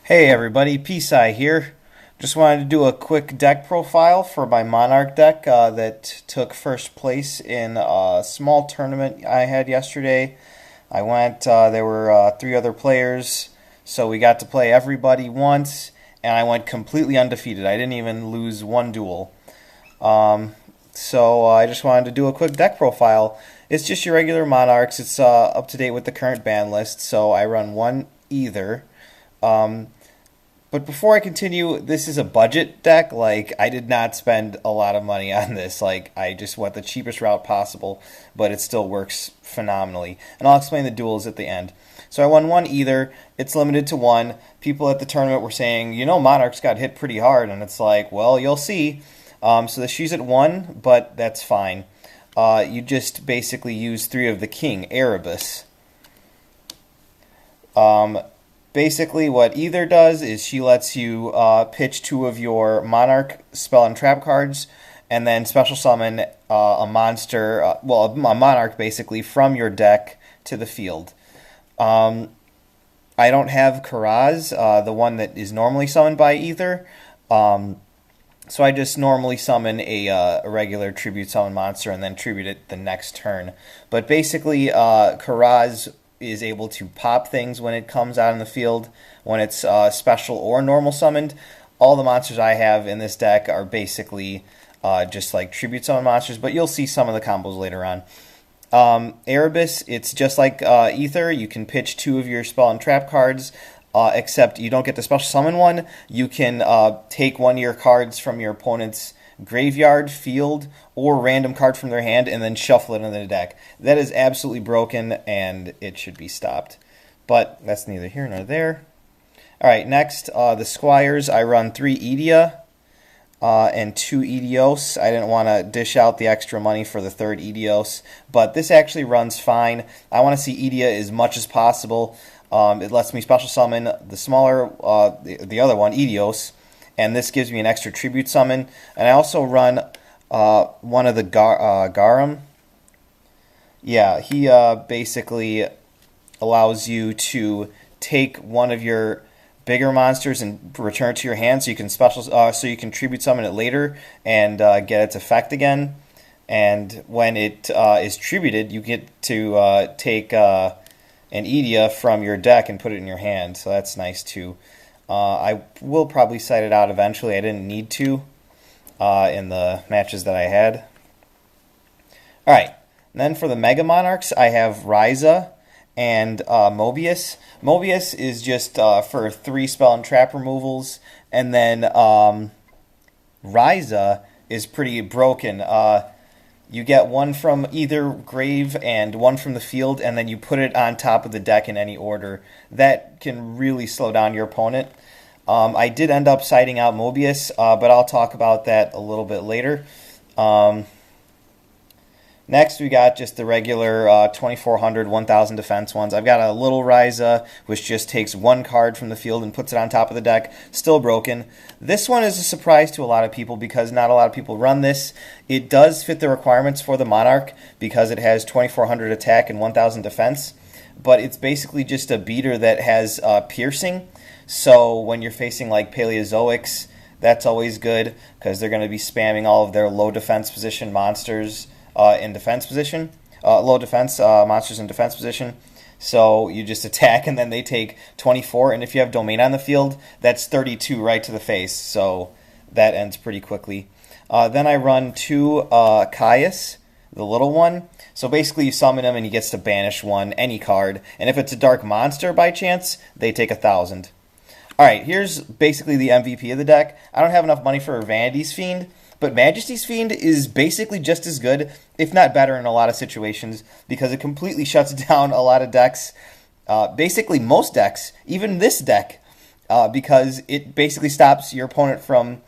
Hey everybody, Peace here. Just wanted to do a quick deck profile for my Monarch deck that took first place in a small tournament I had yesterday. There were three other players, so we got to play everybody once, and I went completely undefeated. I didn't even lose one duel. So I just wanted to do a quick deck profile. It's just your regular Monarchs. It's up to date with the current ban list, so I run one either. But before I continue, this is a budget deck. Like, I did not spend a lot of money on this. Like, I just went the cheapest route possible, but it still works phenomenally. And I'll explain the duels at the end. So I won one either. It's limited to one. People at the tournament were saying, you know, Monarchs got hit pretty hard. And it's like, well, you'll see. So she's at one, but that's fine. You just basically use three of the king, Erebus. Basically, what either does is she lets you pitch two of your Monarch spell and trap cards, and then special summon a monster, a Monarch basically, from your deck to the field. I don't have Karaz, the one that is normally summoned by either, so I just normally summon a regular tribute summon monster and then tribute it the next turn. But basically, Karaz is able to pop things when it comes out in the field, when it's special or normal summoned. All the monsters I have in this deck are basically just like tribute summon monsters, but you'll see some of the combos later on. Erebus, it's just like Ether. You can pitch two of your spell and trap cards, except you don't get the special summon one. You can take one of your cards from your opponent's graveyard, field, or random card from their hand and then shuffle it into the deck. That is absolutely broken and it should be stopped. But that's neither here nor there. Alright, next, the Squires. I run 3 Yugioh and 2 Yugiohs. I didn't want to dish out the extra money for the third Yugiohs, but this actually runs fine. I want to see Yugioh as much as possible. It lets me special summon the smaller, the other one, Yugiohs, and this gives me an extra tribute summon. And I also run one of the Garum. Yeah, he basically allows you to take one of your bigger monsters and return it to your hand, so you can so you can tribute summon it later and get its effect again. And when it is tributed, you get to take an Yugioh from your deck and put it in your hand. So that's nice too. I will probably cite it out eventually. I didn't need to in the matches that I had. Alright, then for the Mega Monarchs, I have Ryza and Mobius. Mobius is just for 3 spell and trap removals, and then Ryza is pretty broken. You get one from either grave and one from the field, and then you put it on top of the deck in any order. That can really slow down your opponent. I did end up citing out Mobius, but I'll talk about that a little bit later. Next, we got just the regular 2400, 1000 defense ones. I've got a little Ryza, which just takes one card from the field and puts it on top of the deck. Still broken. This one is a surprise to a lot of people because not a lot of people run this. It does fit the requirements for the Monarch because it has 2400 attack and 1000 defense. But it's basically just a beater that has piercing. So when you're facing like Paleozoics, that's always good because they're going to be spamming all of their low defense position monsters in defense position, low defense monsters in defense position. So you just attack and then they take 24, and if you have Domain on the field, that's 32 right to the face. So that ends pretty quickly. Then I run 2 Caius, the little one. So basically you summon him and he gets to banish one, any card. And if it's a dark monster by chance, they take 1000. Alright, here's basically the MVP of the deck. I don't have enough money for Vanity's Fiend, but Majesty's Fiend is basically just as good, if not better in a lot of situations, because it completely shuts down a lot of decks. Basically most decks, even this deck, because it basically stops your opponent from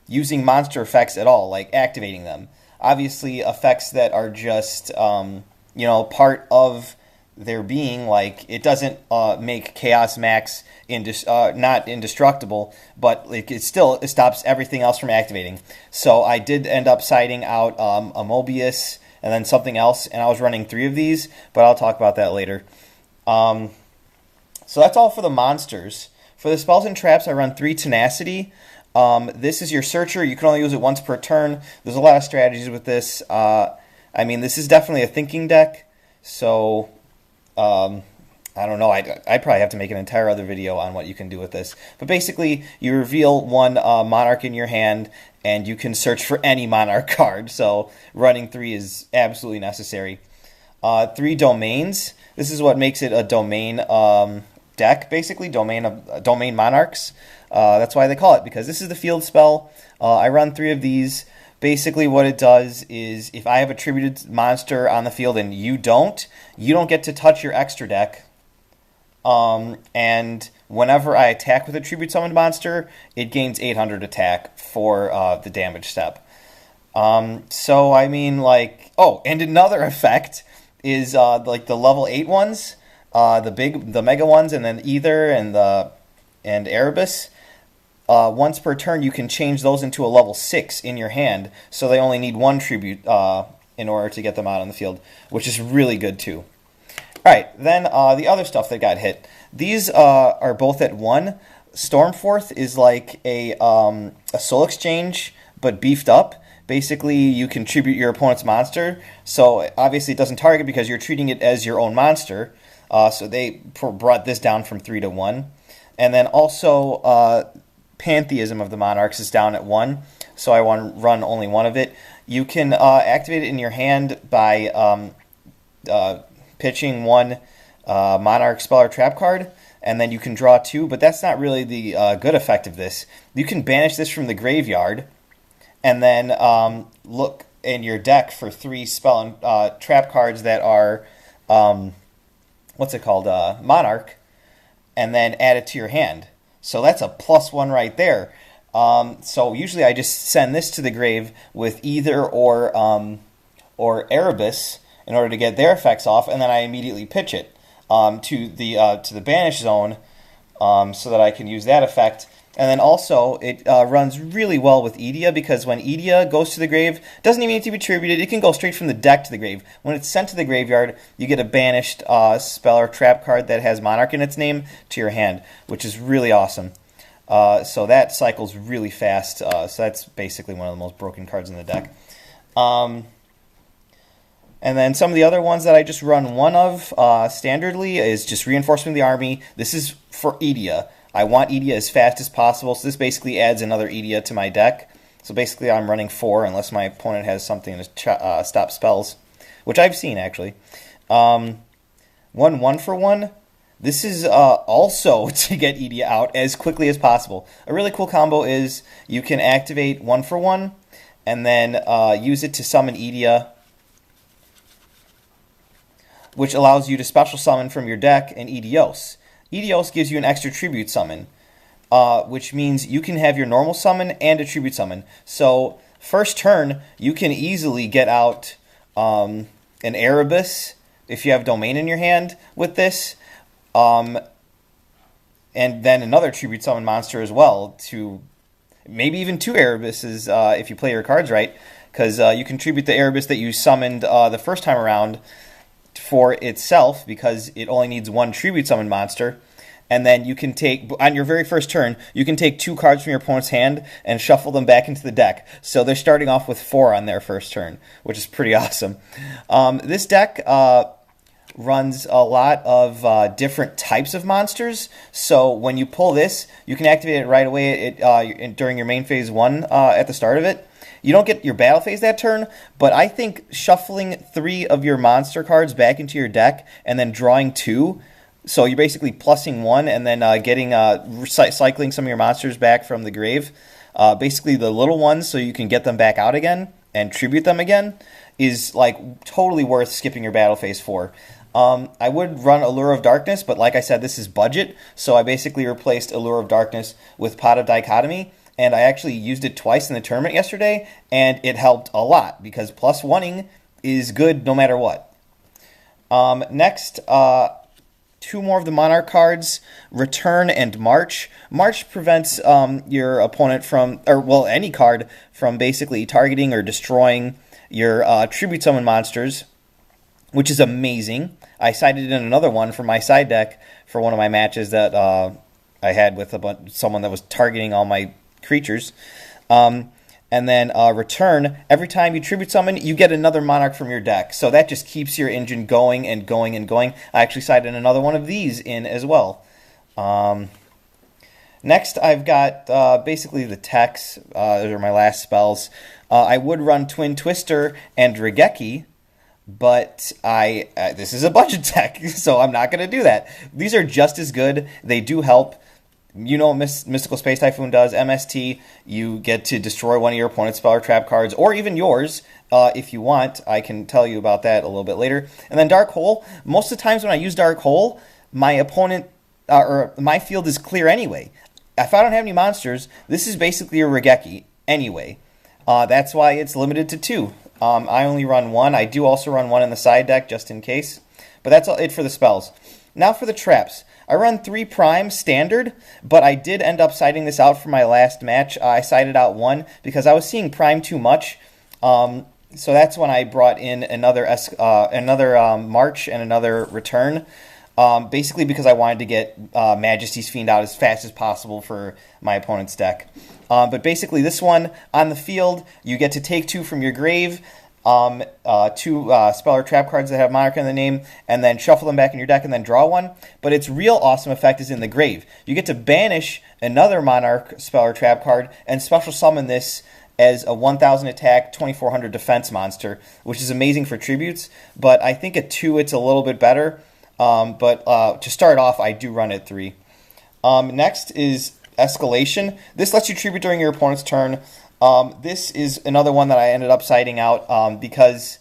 using monster effects at all, like activating them. Obviously, effects that are just, part of their being, like it doesn't make Chaos Max not indestructible, but like it stops everything else from activating. So I did end up citing out a Mobius and then something else, and I was running 3 of these, but I'll talk about that later. So that's all for the monsters. For the spells and traps, I run 3 Tenacity. This is your Searcher. You can only use it once per turn. There's a lot of strategies with this. I mean, this is definitely a thinking deck. So, I don't know. I'd probably have to make an entire other video on what you can do with this. But basically, you reveal one Monarch in your hand, and you can search for any Monarch card. So running 3 is absolutely necessary. 3 Domains. This is what makes it a domain deck, basically. Domain Monarchs. That's why they call it, because this is the field spell. I run 3 of these. Basically, what it does is if I have a tributed monster on the field and you don't get to touch your extra deck. And whenever I attack with a tribute summoned monster, it gains 800 attack for the damage step. So I mean, like, oh, and another effect is like the level 8 ones, the mega ones, and then Ether and Erebus. Once per turn, you can change those into a level 6 in your hand, so they only need 1 tribute in order to get them out on the field, which is really good too. Alright, then the other stuff that got hit. These are both at 1. Stormforth is like a soul exchange, but beefed up. Basically, you can tribute your opponent's monster, so obviously it doesn't target because you're treating it as your own monster. So they brought this down from 3 to 1. And then also, Pantheism of the Monarchs is down at 1, so I want to run only 1 of it. You can activate it in your hand by pitching 1 Monarch spell or trap card, and then you can draw 2, but that's not really the good effect of this. You can banish this from the graveyard, and then look in your deck for 3 spell and trap cards that are, what's it called, Monarch, and then add it to your hand. So that's a +1 right there. So usually I just send this to the grave with Ether or Erebus in order to get their effects off, and then I immediately pitch it to the banish zone so that I can use that effect. And then also it runs really well with Yugioh, because when Yugioh goes to the grave, it doesn't even need to be tributed. It can go straight from the deck to the grave. When it's sent to the graveyard, you get a banished spell or trap card that has Monarch in its name to your hand, which is really awesome. So that cycles really fast. So that's basically one of the most broken cards in the deck. And then some of the other ones that I just run 1 of standardly is just Reinforcement of the Army. This is for Yugioh. I want Yugioh as fast as possible, so this basically adds another Yugioh to my deck. So basically I'm running 4 unless my opponent has something to stop spells, which I've seen actually. 1 for 1. This is also to get Yugioh out as quickly as possible. A really cool combo is you can activate 1 for 1 and then use it to summon Yugioh, which allows you to special summon from your deck an Yugioh. Yugioh gives you an extra tribute summon, which means you can have your normal summon and a tribute summon. So first turn, you can easily get out an Erebus if you have Domain in your hand with this, and then another tribute summon monster as well, to maybe even 2 Erebuses if you play your cards right, because you can tribute the Erebus that you summoned the first time around for itself, because it only needs 1 tribute summon monster, and then you can take, on your very first turn, you can take 2 cards from your opponent's hand and shuffle them back into the deck. So they're starting off with 4 on their first turn, which is pretty awesome. This deck runs a lot of different types of monsters, so when you pull this, you can activate it right away during your main phase 1 at the start of it. You don't get your battle phase that turn, but I think shuffling 3 of your monster cards back into your deck and then drawing 2, so you're basically plussing 1 and then cycling some of your monsters back from the grave, basically the little ones, so you can get them back out again and tribute them again, is like totally worth skipping your battle phase for. I would run Allure of Darkness, but like I said, this is budget, so I basically replaced Allure of Darkness with Pot of Dichotomy, and I actually used it twice in the tournament yesterday, and it helped a lot, because +1ing is good no matter what. Next, 2 more of the Monarch cards, Return and March. March prevents your opponent from, or well, any card from basically targeting or destroying your tribute summon monsters, which is amazing. I cited in another one from my side deck for one of my matches that I had with someone that was targeting all my creatures. And then return, every time you tribute summon, you get another Monarch from your deck. So that just keeps your engine going and going and going. I actually sided another one of these in as well. Next, I've got basically the techs. Those are my last spells. I would run Twin Twister and Regeki, but this is a budget deck, so I'm not going to do that. These are just as good. They do help. You know what Mystical Space Typhoon does. MST, you get to destroy one of your opponent's spell or trap cards, or even yours, if you want. I can tell you about that a little bit later. And then Dark Hole. Most of the times when I use Dark Hole, my opponent, or my field is clear anyway. If I don't have any monsters, this is basically a Regeki anyway. That's why it's limited to 2. I only run 1. I do also run 1 in the side deck just in case. But that's it for the spells. Now for the traps. I run 3 Prime standard, but I did end up siding this out for my last match. I sided out 1 because I was seeing Prime too much. So that's when I brought in another March and another Return. Basically because I wanted to get Majesty's Fiend out as fast as possible for my opponent's deck. But basically this one, on the field, you get to take 2 from your grave, 2 spell or trap cards that have Monarch in the name, and then shuffle them back in your deck and then draw 1. But its real awesome effect is in the grave. You get to banish another Monarch spell or trap card and special summon this as a 1,000 attack, 2,400 defense monster, which is amazing for tributes. But I think at 2 it's a little bit better. But to start off, I do run at 3. Next is Escalation. This lets you tribute during your opponent's turn. This is another one that I ended up siding out because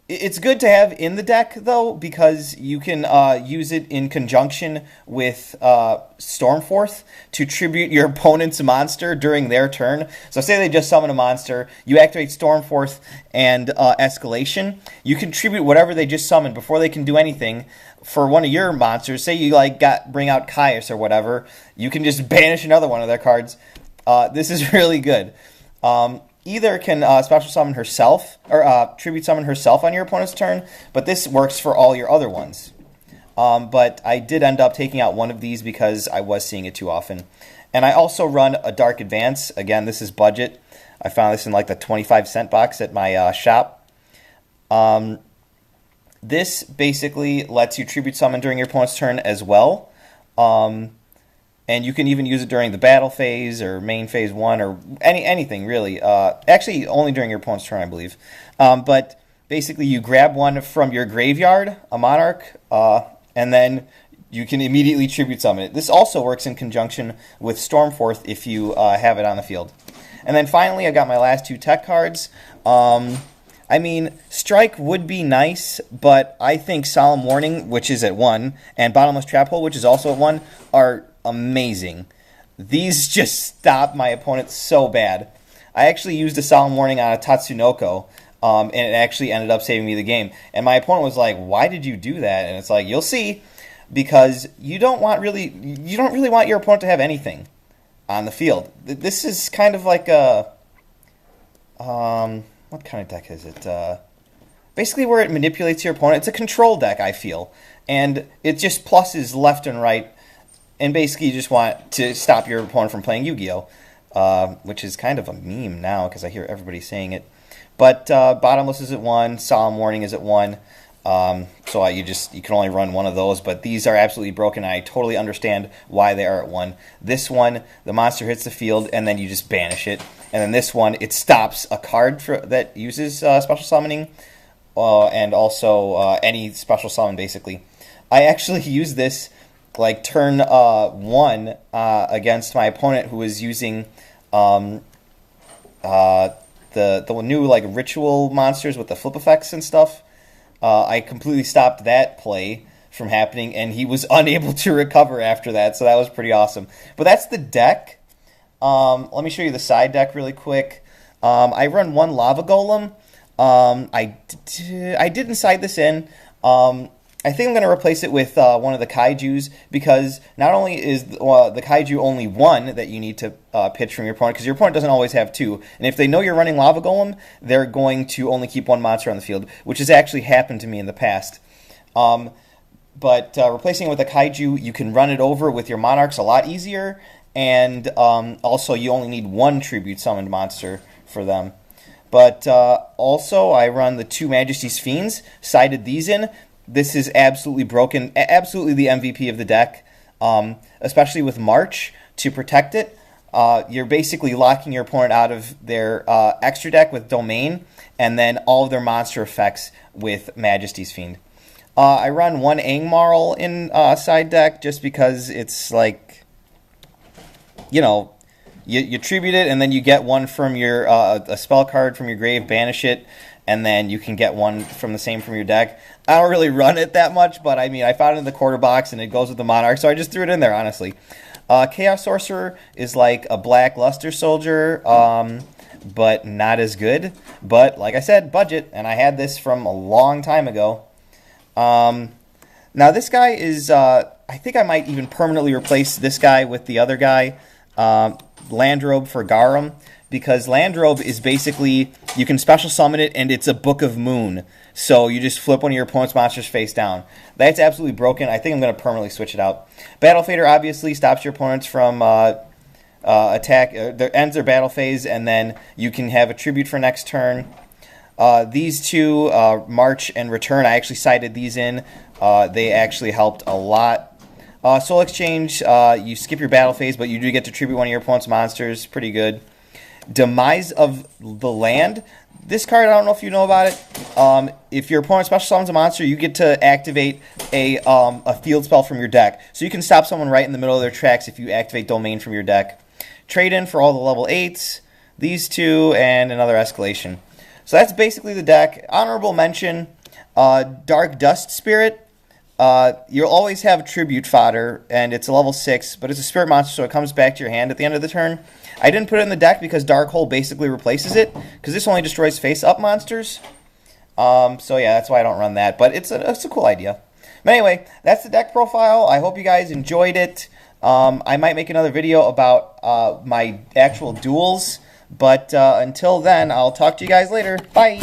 it's good to have in the deck, though, because you can use it in conjunction with Stormforth to tribute your opponent's monster during their turn. So say they just summon a monster, you activate Stormforth and Escalation. You can tribute whatever they just summoned before they can do anything for one of your monsters. Say you bring out Caius or whatever, you can just banish another one of their cards. This is really good. Either can special summon herself or tribute summon herself on your opponent's turn, but this works for all your other ones. But I did end up taking out one of these because I was seeing it too often. And I also run a Dark Advance. Again, this is budget. I found this in like the 25-cent box at my shop. This basically lets you tribute summon during your opponent's turn as well. And you can even use it during the battle phase or main phase 1 or anything really. Actually, only during your opponent's turn, I believe. But basically, you grab one from your graveyard, a Monarch, and then you can immediately tribute summon it. This also works in conjunction with Stormforth if you have it on the field. And then finally, I got my last 2 tech cards. I mean, Strike would be nice, but I think Solemn Warning, which is at 1, and Bottomless Trap Hole, which is also at 1, are amazing. These just stop my opponent so bad. I actually used a Solemn Warning on a Tatsunoko, and it actually ended up saving me the game. And my opponent was like, "Why did you do that?" And it's like, you'll see, because you don't really want your opponent to have anything on the field. This is kind of like a what kind of deck is it? Basically, where it manipulates your opponent. It's a control deck, I feel, and it just pluses left and right. And basically, you just want to stop your opponent from playing Yu-Gi-Oh, which is kind of a meme now because I hear everybody saying it. But Bottomless is at 1, Solemn Warning is at 1, so you can only run one of those. But these are absolutely broken. And I totally understand why they are at 1. This one, the monster hits the field, and then you just banish it. And then this one, it stops a card that uses special summoning, and also any special summon, basically. I actually use this like turn 1 against my opponent who was using the new like ritual monsters with the flip effects and stuff. I completely stopped that play from happening, and he was unable to recover after that, so that was pretty awesome. But that's the deck. Let me show you the side deck really quick. I run 1 Lava Golem. I didn't side this in. I think I'm going to replace it with one of the Kaijus, because not only is the Kaiju only 1 that you need to pitch from your opponent, because your opponent doesn't always have 2, and if they know you're running Lava Golem, they're going to only keep 1 monster on the field, which has actually happened to me in the past. but replacing it with a kaiju, you can run it over with your monarchs a lot easier, and also you only need one tribute summoned monster for them. But also, I run the 2 Majesty's Fiends, sided these in. This is absolutely broken, absolutely the MVP of the deck, especially with March to protect it. You're basically locking your opponent out of their extra deck with Domain, and then all of their monster effects with Majesty's Fiend. I run 1 Angmarl in side deck just because it's like, you know, you tribute it, and then you get one from your a spell card from your grave, banish it, and then you can get one from the same from your deck. I don't really run it that much, but I mean, I found it in the quarter box, and it goes with the Monarch, so I just threw it in there, honestly. Chaos Sorcerer is like a Black Luster Soldier, but not as good. But, like I said, budget, and I had this from a long time ago. Now, this guy is, I think I might even permanently replace this guy with the other guy, Landrobe for Garum, because Landrobe is basically, you can special summon it, and it's a Book of Moon. So you just flip one of your opponent's monsters face down. That's absolutely broken. I think I'm going to permanently switch it out. Battle Fader obviously stops your opponents from attack, ends their battle phase, and then you can have a tribute for next turn. These two, March and Return, I actually sided these in. They actually helped a lot. Soul Exchange, you skip your battle phase, but you do get to tribute one of your opponent's monsters. Pretty good. Demise of the Land. This card, I don't know if you know about it. If your opponent special summons a monster, you get to activate a field spell from your deck. So you can stop someone right in the middle of their tracks if you activate Domain from your deck. Trade in for all the level 8s, these two, and another escalation. So that's basically the deck. Honorable mention, Dark Dust Spirit. You'll always have tribute fodder, and it's a level 6, but it's a spirit monster, so it comes back to your hand at the end of the turn. I didn't put it in the deck because Dark Hole basically replaces it, because this only destroys face-up monsters. So yeah, that's why I don't run that, but it's a cool idea. But anyway, that's the deck profile. I hope you guys enjoyed it. I might make another video about my actual duels, but until then, I'll talk to you guys later. Bye!